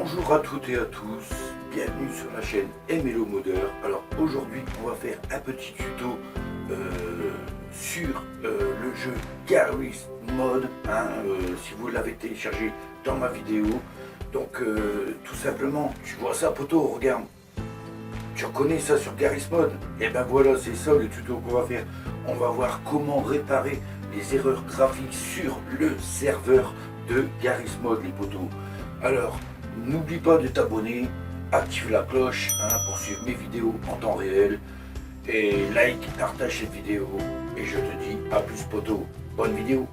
Bonjour à toutes et à tous, bienvenue sur la chaîne Hello Modeur. Alors aujourd'hui on va faire un petit tuto sur le jeu Garry's Mod, si vous l'avez téléchargé dans ma vidéo. Donc tout simplement, tu vois ça poto, regarde, tu reconnais ça sur Garry's Mod? Et ben voilà, c'est ça le tuto qu'on va faire. On va voir comment réparer les erreurs graphiques sur le serveur de Garry's Mod, les potos. Alors n'oublie pas de t'abonner, active la cloche pour suivre mes vidéos en temps réel. Et like, partage cette vidéo. Et je te dis à plus poto. Bonne vidéo.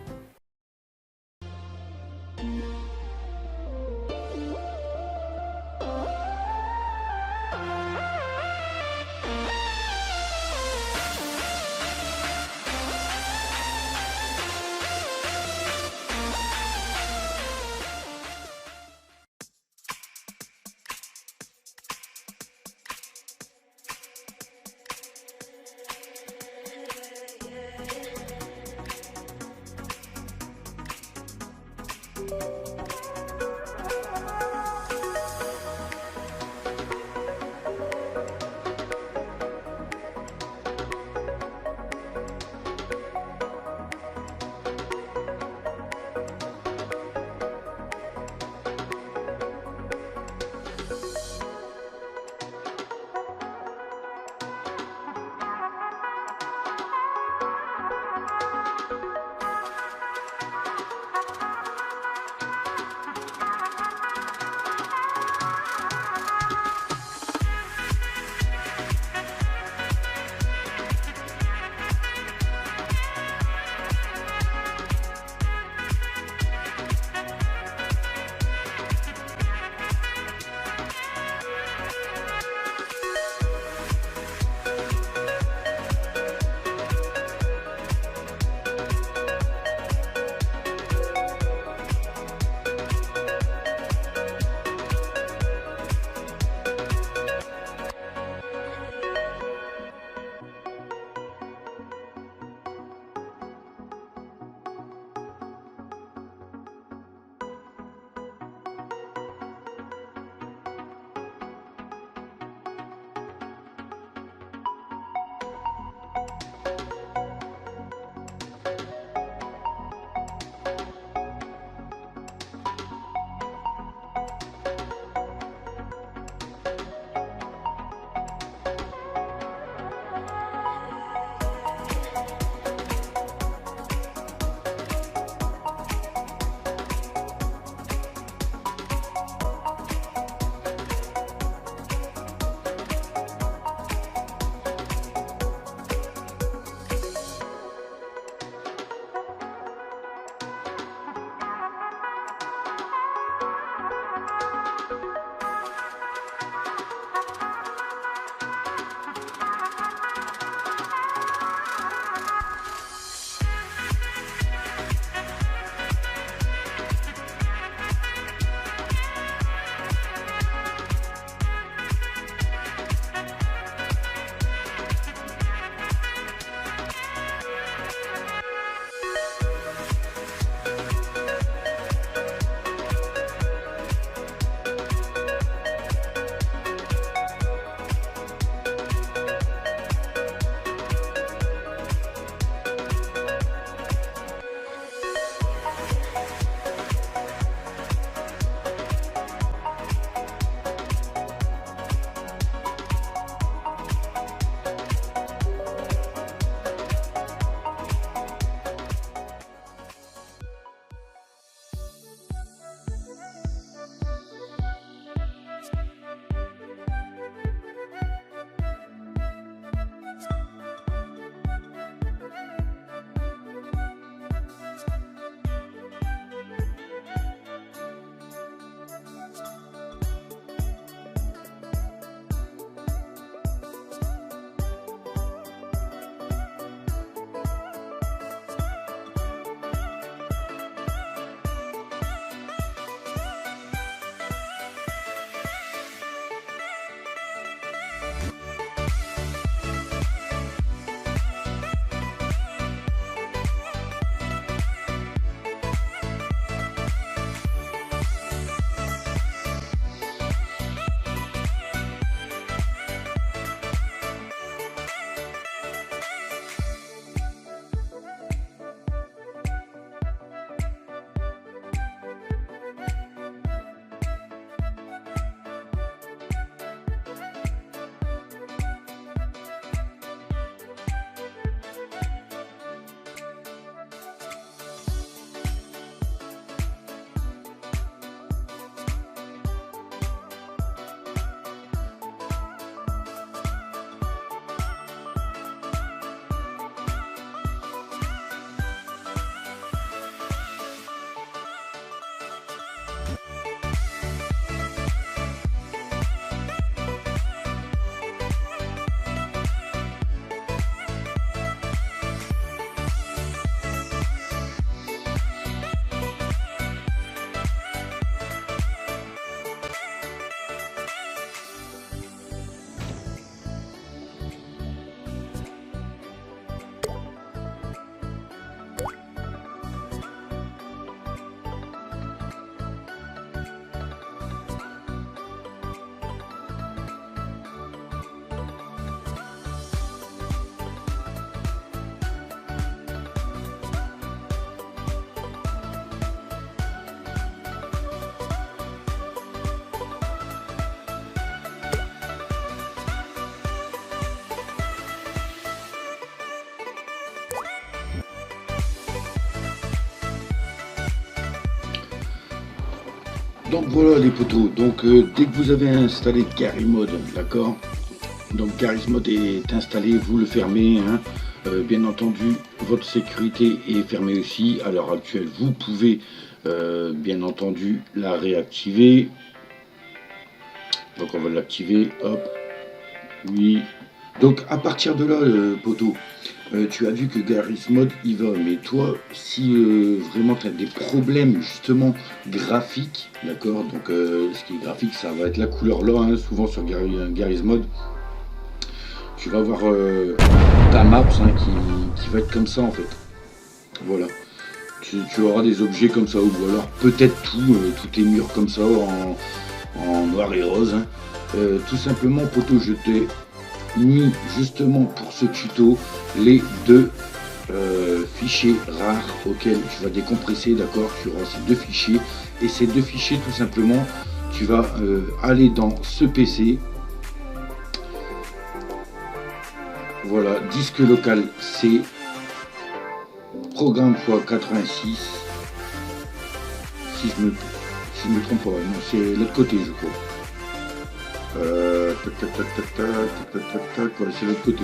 Donc voilà les potos, donc dès que vous avez installé Garry Mode, d'accord, donc Garry's Mode est installé, vous le fermez, hein. Bien entendu votre sécurité est fermée aussi, à l'heure actuelle vous pouvez bien entendu la réactiver, donc on va l'activer, hop, oui, donc à partir de là poteau, tu as vu que Garry's Mode il va, mais toi si vraiment tu as des problèmes justement graphiques, d'accord, donc ce qui est graphique ça va être la couleur là, hein, souvent sur Garry's Mode tu vas avoir ta map hein, qui va être comme ça en fait, voilà, tu auras des objets comme ça, ou alors peut-être tous tes murs comme ça en noir et rose, hein. Tout simplement poteau, je t'ai mis justement pour ce tuto les deux fichiers rares auxquels tu vas décompresser, d'accord, tu auras ces deux fichiers, et ces deux fichiers tout simplement tu vas aller dans ce PC, voilà, disque local C, programme x86, si je me trompe pas, non c'est l'autre côté je crois. C'est l'autre côté.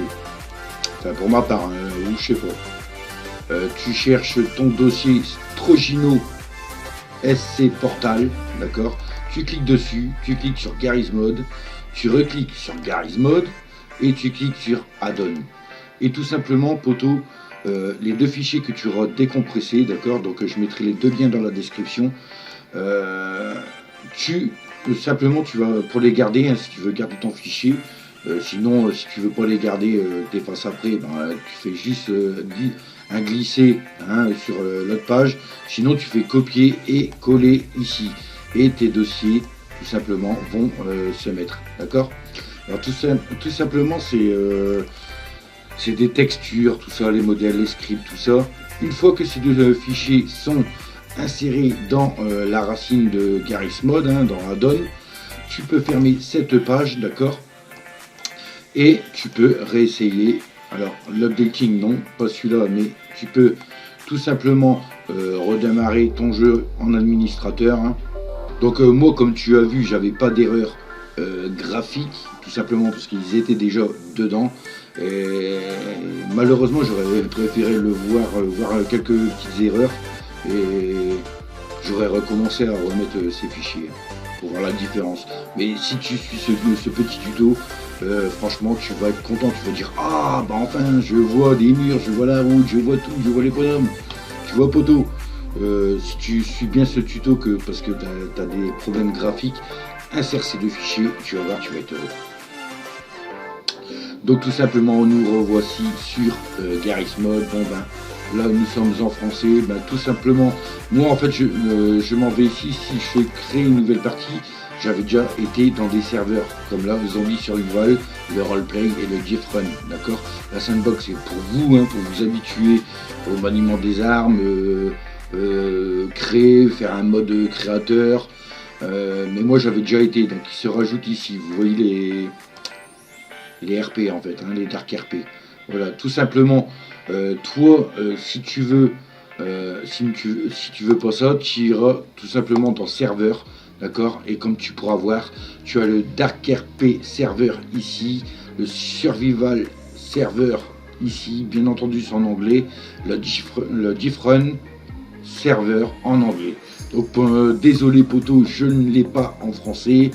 Enfin, pour ma part, hein, je sais pas. Tu cherches ton dossier Strogino SC Portal, d'accord. Tu cliques dessus, tu cliques sur Garry's Mode, tu recliques sur Garry's Mode et tu cliques sur Add-on. Et tout simplement, poteau, les deux fichiers que tu auras décompressés, d'accord. Donc je mettrai les deux liens dans la description. Simplement tu vas pour les garder, hein, si tu veux garder ton fichier, sinon si tu veux pas les garder, t'effaces après, ben, tu fais juste un glisser hein, sur l'autre page, sinon tu fais copier et coller ici et tes dossiers tout simplement vont se mettre, d'accord. Alors tout simplement c'est des textures, tout ça, les modèles, les scripts, tout ça. Une fois que ces deux fichiers sont inséré dans la racine de Garry's Mode, hein, dans Add-on, tu peux fermer cette page, d'accord, et tu peux réessayer. Alors l'updating non, pas celui-là, mais tu peux tout simplement redémarrer ton jeu en administrateur, hein. Donc moi comme tu as vu j'avais pas d'erreur graphique, tout simplement parce qu'ils étaient déjà dedans. Et malheureusement j'aurais préféré le voir quelques petites erreurs, et j'aurais recommencé à remettre ces fichiers pour voir la différence. Mais si tu suis ce petit tuto, franchement tu vas être content, tu vas dire ah bah enfin je vois des murs, je vois la route, je vois tout, je vois les bonhommes, tu vois poteau. Si tu suis bien ce tuto parce que tu as des problèmes graphiques, insère ces deux fichiers, tu vas voir, tu vas être heureux. Donc tout simplement nous revoici sur Garry's Mode. Bon ben là nous sommes en français, ben, tout simplement moi en fait je m'en vais ici. Si je crée une nouvelle partie, j'avais déjà été dans des serveurs comme là Zombie Survival, le roleplay et le GIF Run, d'accord. La sandbox c'est pour vous, hein, pour vous habituer au maniement des armes, créer, faire un mode créateur, mais moi j'avais déjà été, donc il se rajoute ici, vous voyez les RP en fait, hein, les Dark RP. Voilà, tout simplement, toi, si tu veux pas ça, tu iras tout simplement dans serveur, d'accord. Et comme tu pourras voir, tu as le Dark RP serveur ici, le Survival serveur ici, bien entendu c'est en anglais, le GIF Run serveur en anglais. Donc désolé poto, je ne l'ai pas en français.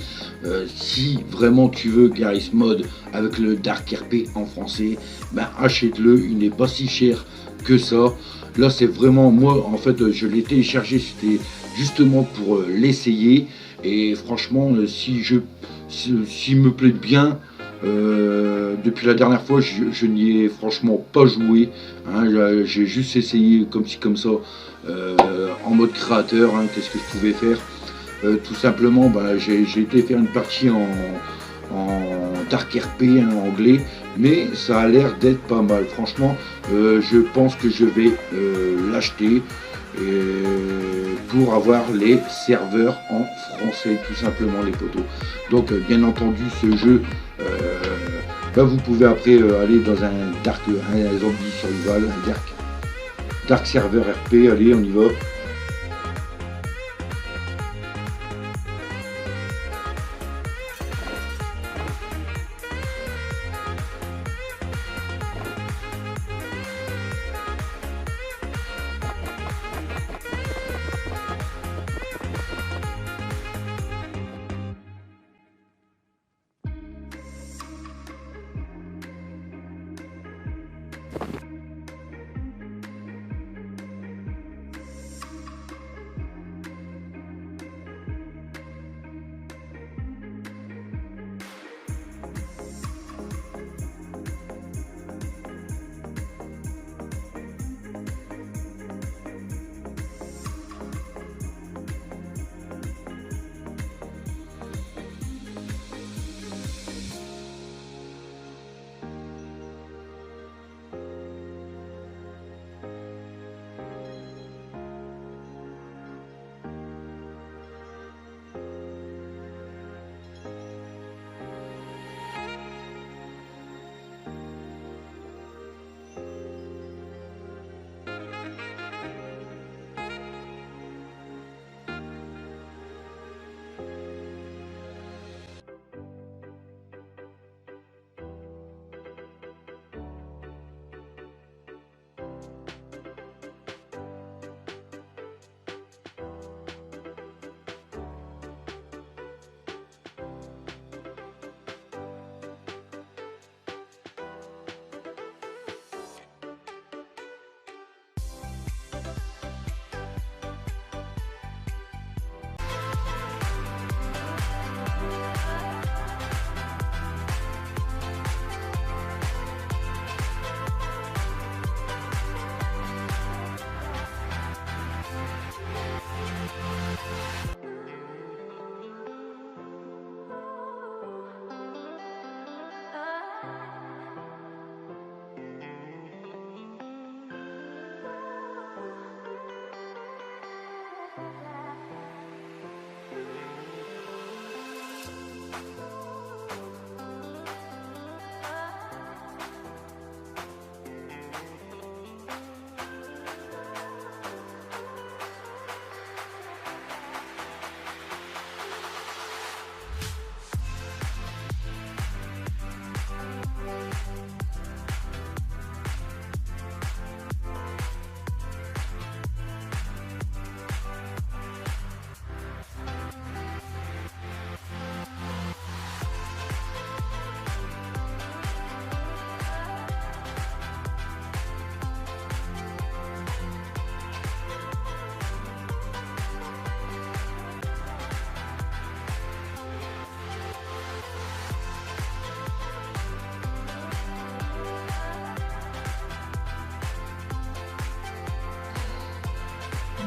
Si vraiment tu veux Garry's Mode avec le Dark RP en français, ben achète-le, il n'est pas si cher que ça. Là c'est vraiment, moi en fait je l'ai téléchargé, c'était justement pour l'essayer, et franchement s'il me plaît bien, depuis la dernière fois je n'y ai franchement pas joué, hein, j'ai juste essayé comme ci comme ça, en mode créateur, hein, qu'est-ce que je pouvais faire, tout simplement bah, j'ai été faire une partie en Dark RP en anglais, mais ça a l'air d'être pas mal, franchement. Je pense que je vais l'acheter pour avoir les serveurs en français, tout simplement les potos. Donc bien entendu ce jeu, bah, vous pouvez après aller dans un Zombie Survival, un Dark Server RP, allez on y va.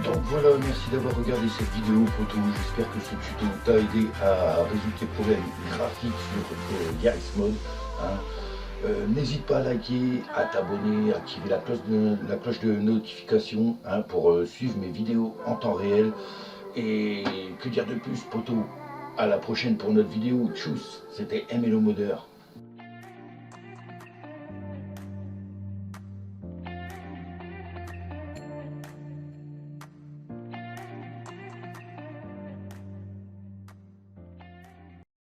Donc voilà, merci d'avoir regardé cette vidéo photo. J'espère que ce tuto t'a aidé à résoudre tes problèmes graphiques sur Garry's Mod. Hein. N'hésite pas à liker, à t'abonner, à activer la cloche de notification, hein, pour suivre mes vidéos en temps réel. Et que dire de plus, poto? À la prochaine pour notre vidéo. Tchuss, c'était MLO Modeur.